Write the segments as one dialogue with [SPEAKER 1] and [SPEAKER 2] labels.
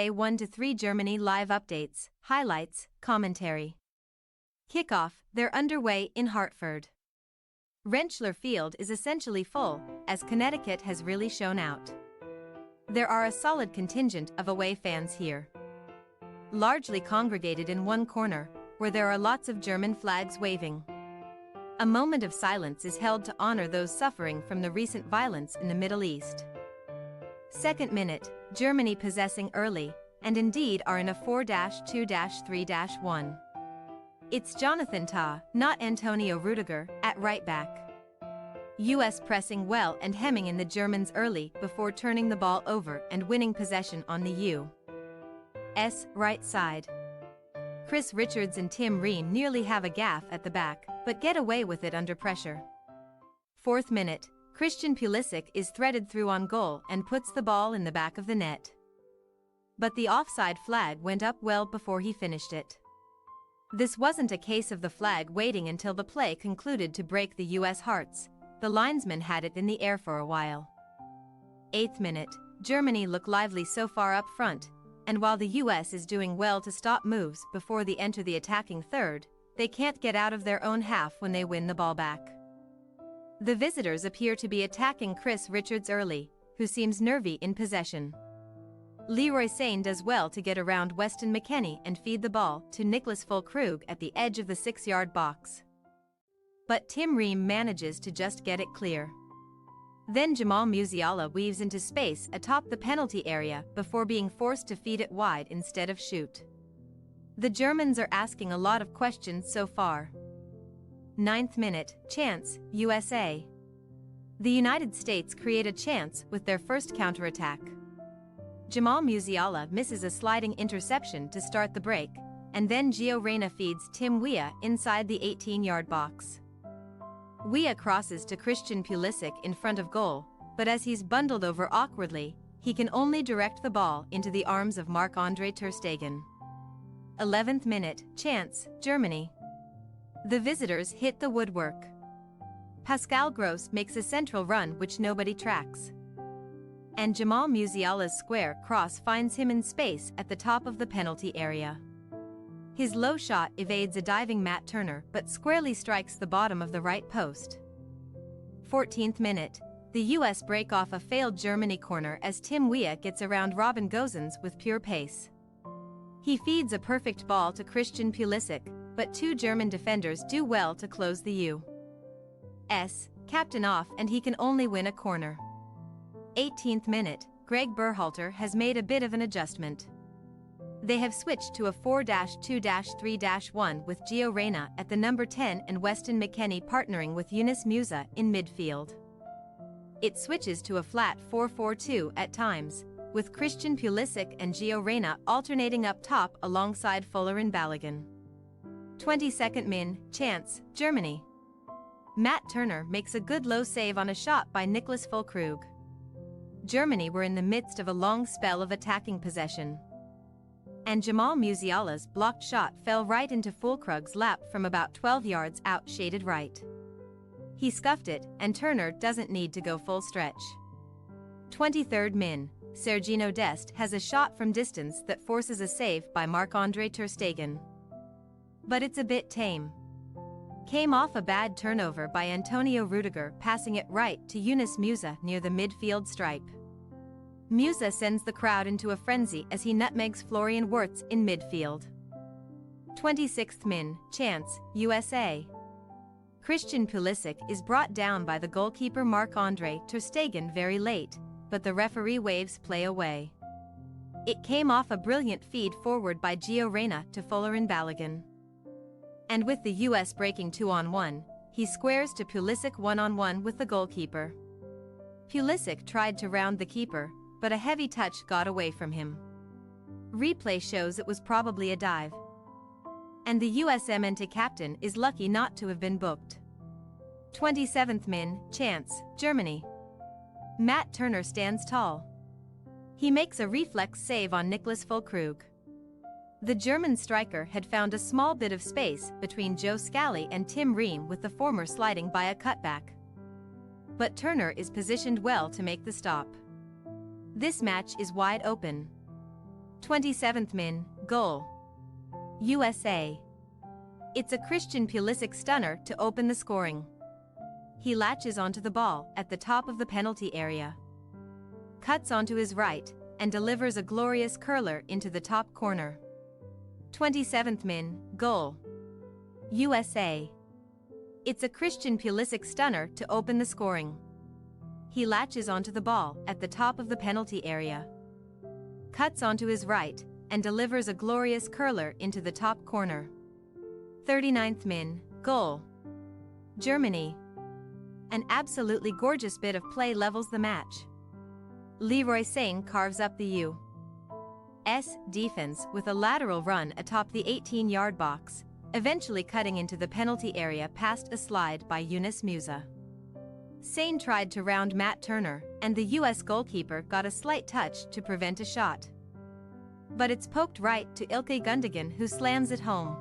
[SPEAKER 1] USA 1-3 Germany live updates, highlights, commentary. Kickoff, they're underway in Hartford. Rentschler Field is essentially full, as Connecticut has really shown out. There are a solid contingent of away fans here, largely congregated in one corner, where there are lots of German flags waving. A moment of silence is held to honor those suffering from the recent violence in the Middle East. Second minute, Germany possessing early, and indeed are in a 4-2-3-1. It's Jonathan Tah, not Antonio Rudiger, at right back. US pressing well and hemming in the Germans early before turning the ball over and winning possession on the U.S. right side. Chris Richards and Tim Ream nearly have a gaff at the back, but get away with it under pressure. Fourth minute, Christian Pulisic is threaded through on goal and puts the ball in the back of the net. But the offside flag went up well before he finished it. This wasn't a case of the flag waiting until the play concluded to break the US hearts. The linesman had it in the air for a while. Eighth minute, Germany look lively so far up front, and while the US is doing well to stop moves before they enter the attacking third, they can't get out of their own half when they win the ball back. The visitors appear to be attacking Chris Richards early, who seems nervy in possession. Leroy Sane does well to get around Weston McKennie and feed the ball to Niklas Füllkrug at the edge of the 6-yard box. But Tim Ream manages to just get it clear. Then Jamal Musiala weaves into space atop the penalty area before being forced to feed it wide instead of shoot. The Germans are asking a lot of questions so far. Ninth minute, chance, USA. The United States create a chance with their first counterattack. Jamal Musiala misses a sliding interception to start the break, and then Gio Reyna feeds Tim Weah inside the 18-yard box. Weah crosses to Christian Pulisic in front of goal, but as he's bundled over awkwardly, he can only direct the ball into the arms of Marc-Andre ter Stegen. 11th minute, chance, Germany. The visitors hit the woodwork. Pascal Gross makes a central run which nobody tracks. And Jamal Musiala's square cross finds him in space at the top of the penalty area. His low shot evades a diving Matt Turner but squarely strikes the bottom of the right post. 14th minute, the US break off a failed Germany corner as Tim Weah gets around Robin Gosens with pure pace. He feeds a perfect ball to Christian Pulisic, but two German defenders do well to close the U.S. captain off and he can only win a corner. 18th minute, Greg Berhalter has made a bit of an adjustment. They have switched to a 4-2-3-1 with Gio Reyna at the number 10 and Weston McKennie partnering with Yunus Musa in midfield. It switches to a flat 4-4-2 at times, with Christian Pulisic and Gio Reyna alternating up top alongside Folarin Balogun. 22nd min, chance, Germany. Matt Turner makes a good low save on a shot by Niklas Füllkrug. Germany were in the midst of a long spell of attacking possession. And Jamal Musiala's blocked shot fell right into Füllkrug's lap from about 12 yards out shaded right. He scuffed it, and Turner doesn't need to go full stretch. 23rd min, Sergiño Dest has a shot from distance that forces a save by Marc-Andre ter Stegen. But it's a bit tame. Came off a bad turnover by Antonio Rudiger passing it right to Yunus Musa near the midfield stripe. Musa sends the crowd into a frenzy as he nutmegs Florian Wirtz in midfield. 26th min, chance, USA. Christian Pulisic is brought down by the goalkeeper Marc-Andre ter Stegen very late, but the referee waves play away. It came off a brilliant feed forward by Gio Reyna to Folarin Balogun. And with the US breaking 2-on-1, he squares to Pulisic 1-on-1 with the goalkeeper. Pulisic tried to round the keeper, but a heavy touch got away from him. Replay shows it was probably a dive. And the USMNT captain is lucky not to have been booked. 27th min, chance, Germany. Matt Turner stands tall. He makes a reflex save on Niklas Füllkrug. The German striker had found a small bit of space between Joe Scally and Tim Ream with the former sliding by a cutback. But Turner is positioned well to make the stop. This match is wide open. 27th min, goal. USA. It's a Christian Pulisic stunner to open the scoring. He latches onto the ball at the top of the penalty area, cuts onto his right, and delivers a glorious curler into the top corner. 27th min, goal. USA. It's a Christian Pulisic stunner to open the scoring. He latches onto the ball at the top of the penalty area, cuts onto his right, and delivers a glorious curler into the top corner. 39th min, goal. Germany. An absolutely gorgeous bit of play levels the match. Leroy Sane carves up the U.S. defense with a lateral run atop the 18-yard box, eventually cutting into the penalty area past a slide by Yunus Musah. Sane tried to round Matt Turner, and the U.S. goalkeeper got a slight touch to prevent a shot. But it's poked right to Ilkay Gundogan, who slams it home.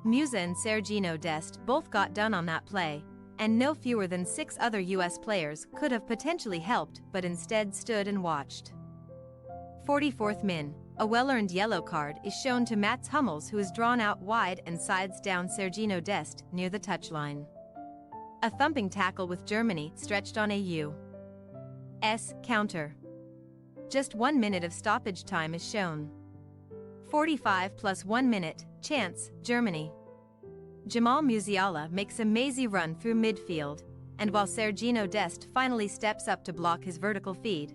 [SPEAKER 1] Musah and Sergiño Dest both got done on that play, and no fewer than 6 other U.S. players could have potentially helped but instead stood and watched. 44th min, a well-earned yellow card is shown to Mats Hummels, who is drawn out wide and sides down Sergiño Dest near the touchline. A thumping tackle with Germany stretched on a U.S. counter. Just 1 minute of stoppage time is shown. 45 plus 1 minute, chance, Germany. Jamal Musiala makes a mazy run through midfield, and while Sergiño Dest finally steps up to block his vertical feed,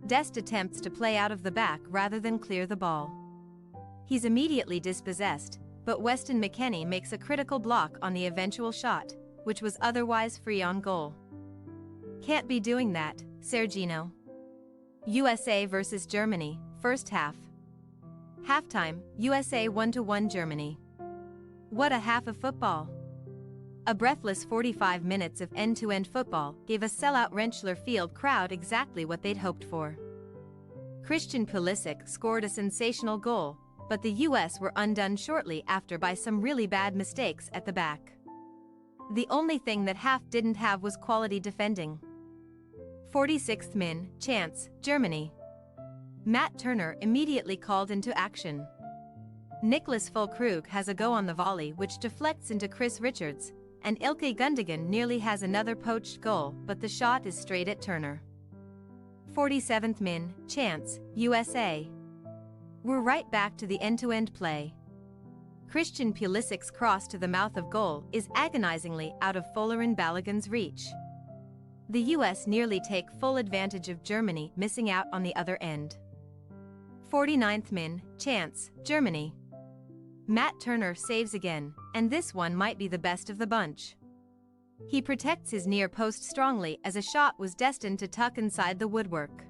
[SPEAKER 1] Dest attempts to play out of the back rather than clear the ball. He's immediately dispossessed, but Weston McKennie makes a critical block on the eventual shot, which was otherwise free on goal. Can't be doing that, Sergiño. USA vs Germany, first half. Halftime, USA 1-1 Germany. What a half of football! A breathless 45 minutes of end-to-end football gave a sellout Rentschler Field crowd exactly what they'd hoped for. Christian Pulisic scored a sensational goal, but the US were undone shortly after by some really bad mistakes at the back. The only thing that half didn't have was quality defending. 46th min, chance, Germany. Matt Turner immediately called into action. Niklas Füllkrug has a go on the volley which deflects into Chris Richards, and Ilkay Gundogan nearly has another poached goal, but the shot is straight at Turner. 47th min, chance, USA. We're right back to the end-to-end play. Christian Pulisic's cross to the mouth of goal is agonizingly out of Folarin Balogun's reach. The US nearly take full advantage of Germany missing out on the other end. 49th min, chance, Germany. Matt Turner saves again, and this one might be the best of the bunch. He protects his near post strongly as a shot was destined to tuck inside the woodwork.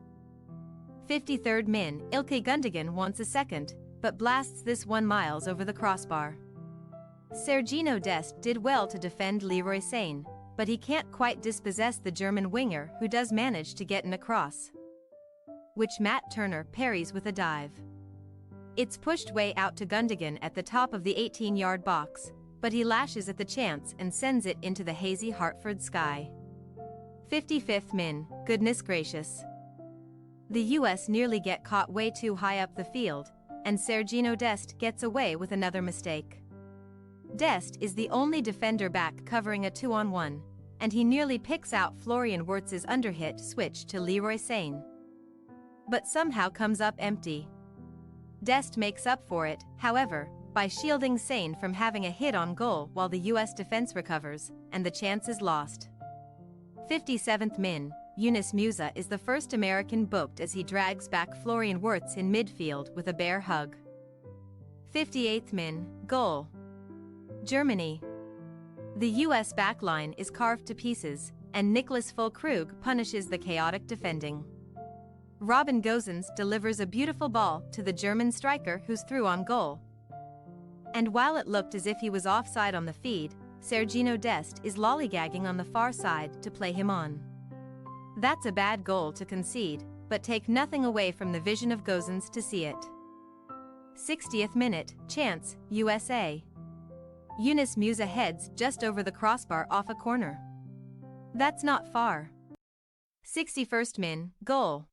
[SPEAKER 1] 53rd min, Ilkay Gundogan wants a second, but blasts this one miles over the crossbar. Sergiño Dest did well to defend Leroy Sane, but he can't quite dispossess the German winger, who does manage to get in a cross, which Matt Turner parries with a dive. It's pushed way out to Gundogan at the top of the 18-yard box, but he lashes at the chance and sends it into the hazy Hartford sky. 55th min, goodness gracious. The US nearly get caught way too high up the field, and Sergiño Dest gets away with another mistake. Dest is the only defender back covering a 2-on-1, and he nearly picks out Florian Wirtz's underhit switch to Leroy Sane, but somehow comes up empty. Dest makes up for it, however, by shielding Sane from having a hit on goal while the US defense recovers, and the chance is lost. 57th min, Yunus Musah is the first American booked as he drags back Florian Wirtz in midfield with a bear hug. 58th min, goal. Germany. The US backline is carved to pieces, and Niklas Füllkrug punishes the chaotic defending. Robin Gosens delivers a beautiful ball to the German striker, who's through on goal. And while it looked as if he was offside on the feed, Sergiño Dest is lollygagging on the far side to play him on. That's a bad goal to concede, but take nothing away from the vision of Gosens to see it. 60th minute, chance, USA. Yunus Musah heads just over the crossbar off a corner. That's not far. 61st min, goal.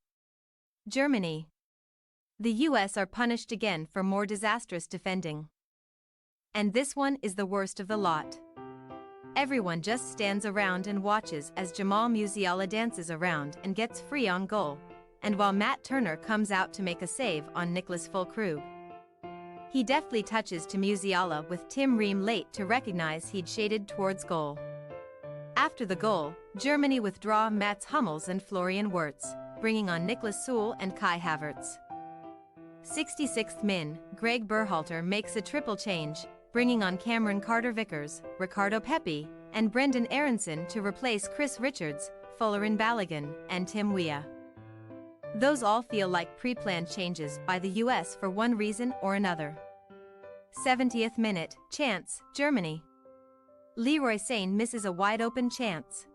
[SPEAKER 1] Germany. The US are punished again for more disastrous defending. And this one is the worst of the lot. Everyone just stands around and watches as Jamal Musiala dances around and gets free on goal, and while Matt Turner comes out to make a save on Nicholas Füllkrug. He deftly touches to Musiala with Tim Ream late to recognize he'd shaded towards goal. After the goal, Germany withdraw Mats Hummels and Florian Wirtz, bringing on Niklas Süle and Kai Havertz. 66th min, Greg Berhalter makes a triple change, bringing on Cameron Carter-Vickers, Ricardo Pepi, and Brendan Aronson to replace Chris Richards, Folarin Balogun, and Tim Weah. Those all feel like pre-planned changes by the US for one reason or another. 70th minute, chance, Germany. Leroy Sane misses a wide-open chance.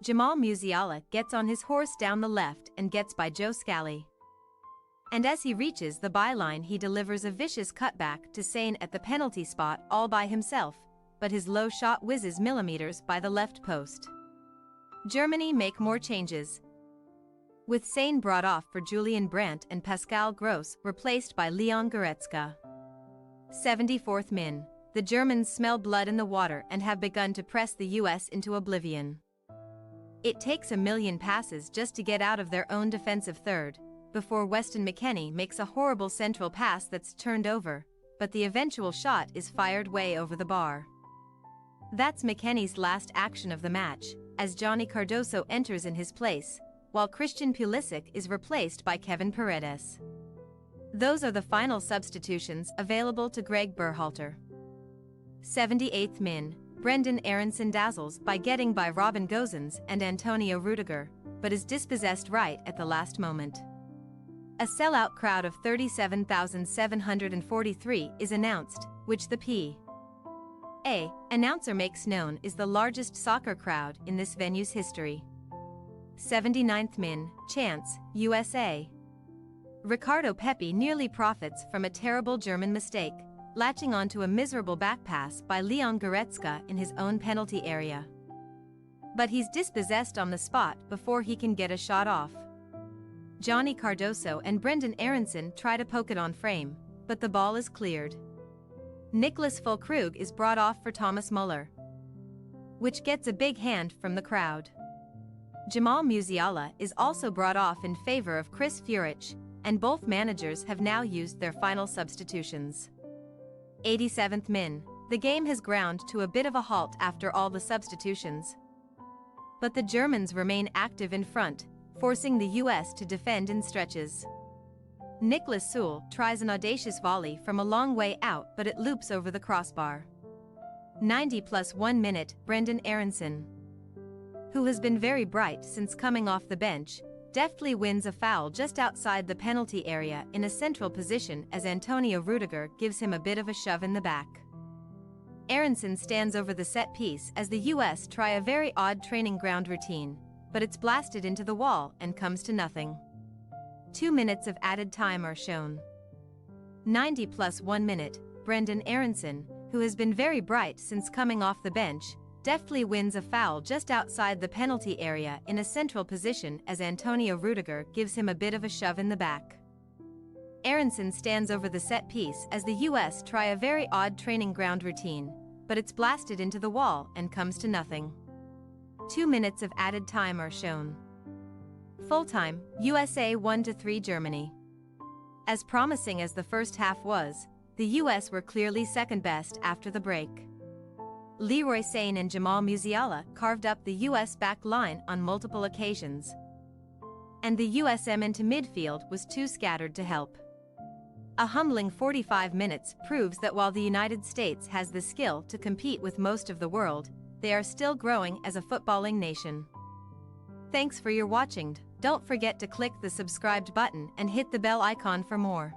[SPEAKER 1] Jamal Musiala gets on his horse down the left and gets by Joe Scally. And as he reaches the byline, he delivers a vicious cutback to Sane at the penalty spot all by himself, but his low shot whizzes millimeters by the left post. Germany make more changes, with Sane brought off for Julian Brandt and Pascal Gross replaced by Leon Goretzka. 74th min, the Germans smell blood in the water and have begun to press the US into oblivion. It takes a million passes just to get out of their own defensive third, before Weston McKennie makes a horrible central pass that's turned over, but the eventual shot is fired way over the bar. That's McKennie's last action of the match, as Johnny Cardoso enters in his place, while Christian Pulisic is replaced by Kevin Paredes. Those are the final substitutions available to Greg Berhalter. 78th min, Brendan Aronson dazzles by getting by Robin Gosens and Antonio Rudiger, but is dispossessed right at the last moment. A sellout crowd of 37,743 is announced, which the PA announcer makes known is the largest soccer crowd in this venue's history. 79th min, chance, USA. Ricardo Pepi nearly profits from a terrible German mistake, latching onto a miserable back pass by Leon Goretzka in his own penalty area. But he's dispossessed on the spot before he can get a shot off. Johnny Cardoso and Brendan Aronson try to poke it on frame, but the ball is cleared. Nicholas Füllkrug is brought off for Thomas Muller, which gets a big hand from the crowd. Jamal Musiala is also brought off in favor of Chris Führich, and both managers have now used their final substitutions. 87th min, the game has ground to a bit of a halt after all the substitutions. But the Germans remain active in front, forcing the US to defend in stretches. Niklas Süle tries an audacious volley from a long way out, but it loops over the crossbar. 90+1 minute, Brendan Aronson, who has been very bright since coming off the bench, deftly wins a foul just outside the penalty area in a central position as Antonio Rudiger gives him a bit of a shove in the back. Aronson stands over the set piece as the US try a very odd training ground routine, but it's blasted into the wall and comes to nothing. 2 minutes of added time are shown. 90+1 minute, Brendan Aronson, who has been very bright since coming off the bench, deftly wins a foul just outside the penalty area in a central position as Antonio Rudiger gives him a bit of a shove in the back. Aronson stands over the set piece as the US try a very odd training ground routine, but it's blasted into the wall and comes to nothing. 2 minutes of added time are shown. Full time, USA 1-3 Germany. As promising as the first half was, the US were clearly second best after the break. Leroy Sane and Jamal Musiala carved up the US back line on multiple occasions, and the USM into midfield was too scattered to help. A humbling 45 minutes proves that while the United States has the skill to compete with most of the world, they are still growing as a footballing nation. Thanks for your watching. Don't forget to click the subscribed button and hit the bell icon for more.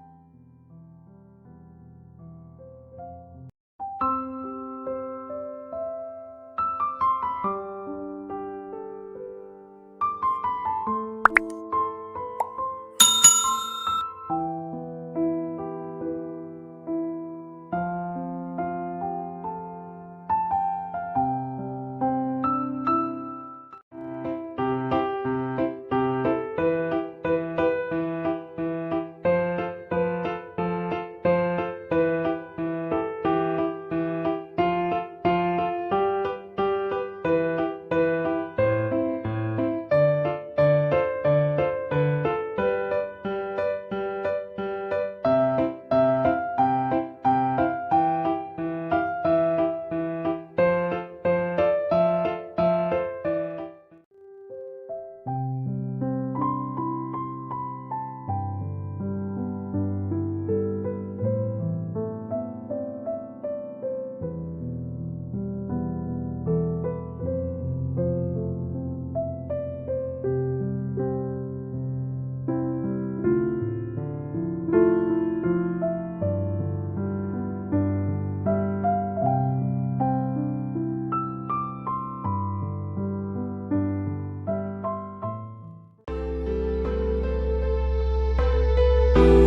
[SPEAKER 2] Bye.